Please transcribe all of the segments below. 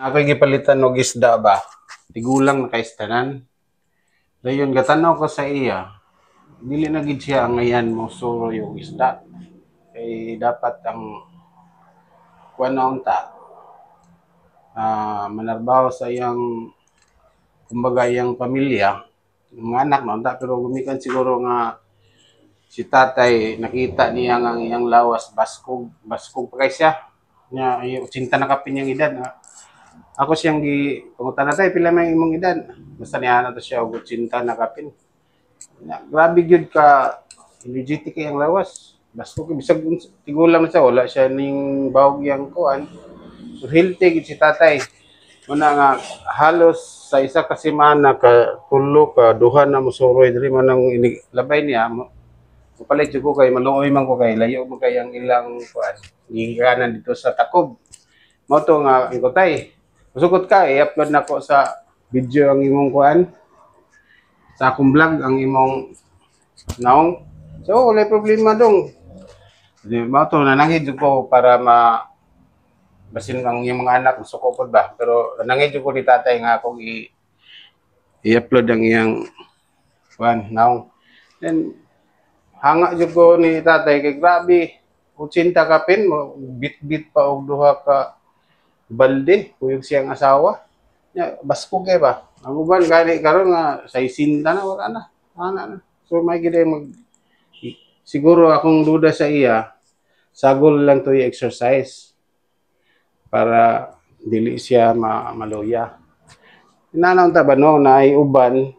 Ako'y gipalitan og isda ba? Tigulang na kaistanan. Dayon gatanaw ko sa iya. Dili na gid siya ang ngayan mo suro yung isda. Kay dapat ang kuan na unta. Manarbaho sa iyang kumbaga iyang pamilya, mga anak na unta, pero gumikan siguro nga si tatay nakita niya nga ang iyang lawas baskog pa kay siya. Nya iyo 80 na kapin yang edad nga. Ako siyang pangutan na tayo, pila may imong edad. Basta niya na to siya, og 80 na kapin. Grabe gyud ka, energetic kayang lawas. Basko ko, bisag tigulang na siya, wala siya ning bawag yang kuan. So, healthy gyud si tatay. Muna nga, halos sa isa ka semana, tulo ka, duha na musuroy, diri man ang labay niya. Mapalit ko kay, maluoy man ko kay, layo mo kay ang ilang kuan. Gikanan dito sa Takob. Mo to nga, ikotay. Masukot ka, i-upload na ko sa video ang imong kuan. Sa akong vlog, ang imong naong. So, wala problema dong. Ito, nanangid ko para basin ang iyong mga anak, masuko po ba? Pero nanangid ko ni tatay nga akong i-upload ang iyang kuan, naong. Then, hanga dyan ko ni tatay, kay grabe, 80 ka pin, bit-bit pa og duha ka balde, kuyog siyang asawa. Basko kay ba? Ang uban gani karon nga sa isinta na wala na. Ana na. So may gid siguro akong duda sa iya, sagol lang to i-exercise para dili siya maluya. Inanaw ta ba no na ay uban,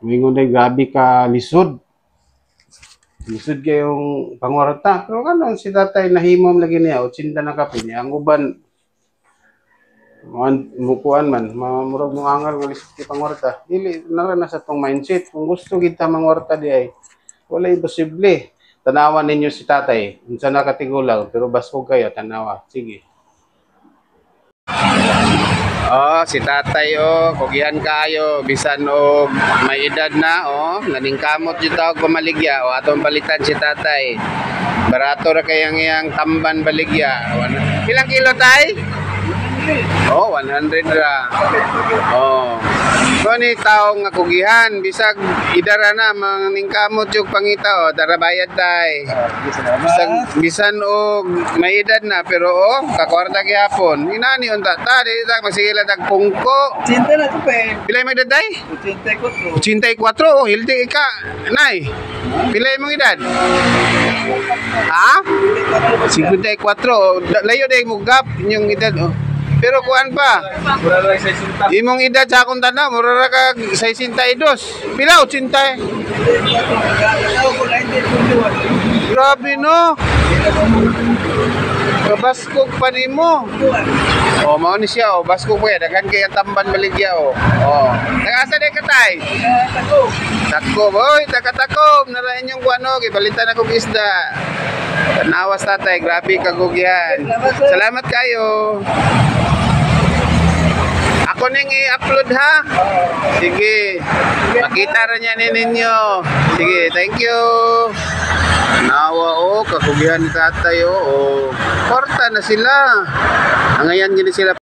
mingon ay grabe ka lisod. Lisod kayong pangwarta. Pero ano si tatay nahimom lagi niya 80 na kapin niya. Ang uban mukuan man, murag mo angal ng lisod kay pangwarta. Dili na sa tong mindset. Kung gusto kita mangwarta di ay wala imposible. Tanawan ninyo si tatay. Unsa na katigulang pero basko kayo tanawa. Sige. Oh, si tatay kugihan kayo bisan og may edad na naningkamot jud tawag pamaligya atong palitan si tatay. Barato ra kay ang iyang tamban baligya. Ilang kilo tay? 100 ra. Ni tao nga kugihan bisag idara na maningkamot yung pangita tara bayad tay. Bisan og may edad na pero kakwarta gyapon. Inani unta ta dili ta magsigila tag pungko. 80 na to pe. Pila may edad tay? 84. 84 healthy ka. Nay. Pila imong edad? Ha? 54. Layo day mo gap inyong edad Pero kuan pa. Imong edad sa akong tanaw, mura ra ka 62. Pila 80? Grabe no. Kabaskog pa nimo. Mao ni siya baskog pa daghan kay ang tamban baligya Nagasa day katay? Takob. Takob na ra inyong kuano gibalitan ako isda. Tanawas tatay, grabe kagugihan. Salamat kayo. Ako ning i-upload ha. Sige. Makita ra niya ninyo. Sige, thank you. Nawa kakugihan ni tatay Porta na sila. Ngayon gini sila